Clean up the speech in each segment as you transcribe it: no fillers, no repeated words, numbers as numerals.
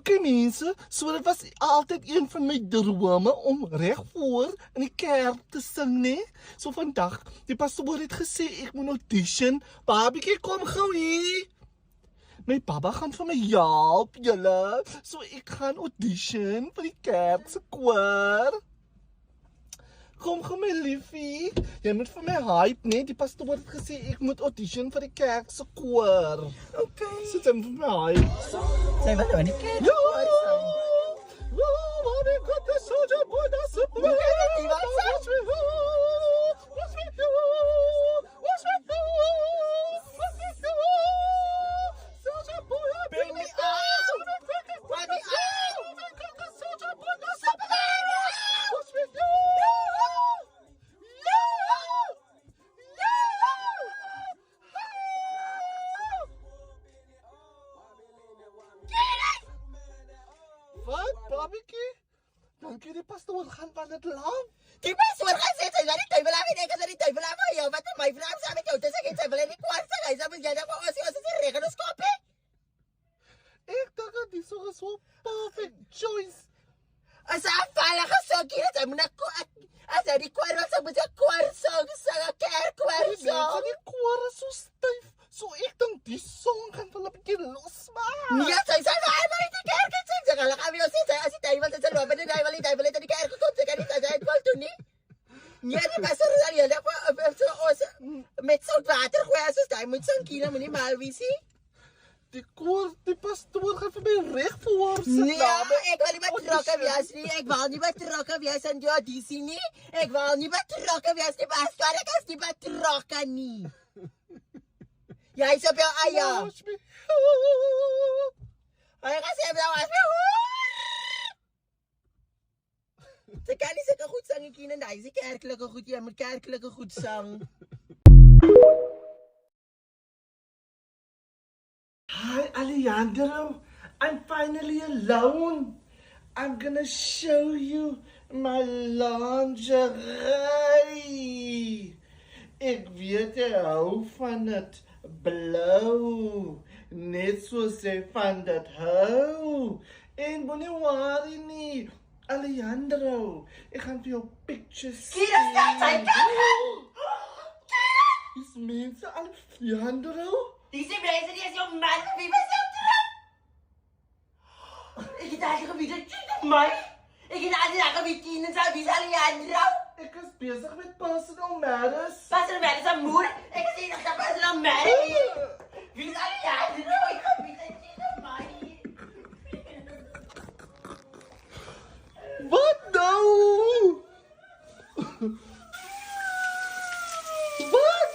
Okay mense, so dit was altyd een van my drome om reg voor in die kerk te sing, né? So vandag, die pastoor het gesê ek moet audition. Babietjie, kom gou hier. My papa gaan vir my help, julle. So ek gaan audition vir die kerk se koor. Kom gou my liefie. Jy moet vir my hype, né? Die pastoor het gesê ek moet audition vir die kerk se koor. Okay. Sit hom vir my hype. Sy wil nou nie kyk. Ja! Wat ek het gesoje boda se plek. Wat, babietjie? Dankie die pastoor gaan van dit lang. Die pastoor gaan sê sy gaan die duiwel af en ek gaan die duiwel af vir jou. Wat in my vrou saam met jou tussen geen duiwel en die kwart sy. Hy sê moet jy nou vir ons is 'n regeloskop hè? Ek dink dat dis so perfect choice. As 'n veilige sokkie dat hy moet as hy die koor wil sing moet hy koor sing, 'n kerkkoor Die sing. die koor is so styf. So ek dink die song gaan hulle 'n bietjie losmaak. Nee, sy sê maar hy moet die kerk sing. Sy gaan gaan weer sê sy as die duiwel dit sê loop en die duiwel het in die kerk gekom. Sy kan nie sy wil doen nie. Nee, die pastoor sê jy net ons met sout water gooi as jy moet sing hier moenie mal wees nie. Die koor, die pastoor gaan vir my reg voor sit. Nee, ek wil nie betrokke wees nie. Ek wil nie betrokke wees in die audisie nie. Ek wil nie betrokke wees nie. Pastoor, ek is nie betrokke nie. Jy is op jou eie. Hy gaan sê jou as Sy kan nie sulke goed sing nie en hy is kerklike goed. Jy moet kerklike goed sing. Hi, Alejandro. I'm finally alone. I'm gonna show you my lingerie. Ek weet jy hou van dit blou. Net soos jy van dit hou. En moenie worry nie. Alejandro, ek gaan vir jou pictures Kira, stop, sy kan! Dis mense, Alejandro. Diese mense die is jou man, wie was jou trou? Ek het al geweet dat my. Ek het al geweet en sy wie sal jy aanrou? Ek is besig met personal matters. Personal matters aan moer. Ek sê nog dat personal matters. Wie sal jy aanrou? Ek het geweet dat my. Wat nou? Wat?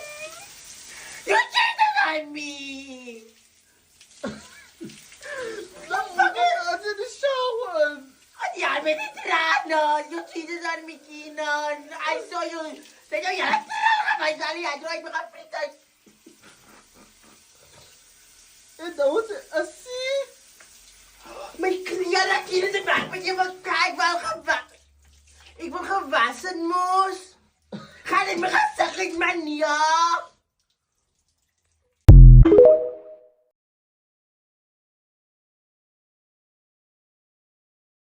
You cheated on me! As in the shower. At yan, met die tranen. You cheated on me, Keenan. I saw you. Sa inyo, yan ang tranen. May sali yan. Ay, mga fritas. En nou is het asie. May kriya na Keenan sa back. Met je magkijk wel gewassen. Ik wil gewassen, moes. Ga ik me gaan zeggen, man, ja.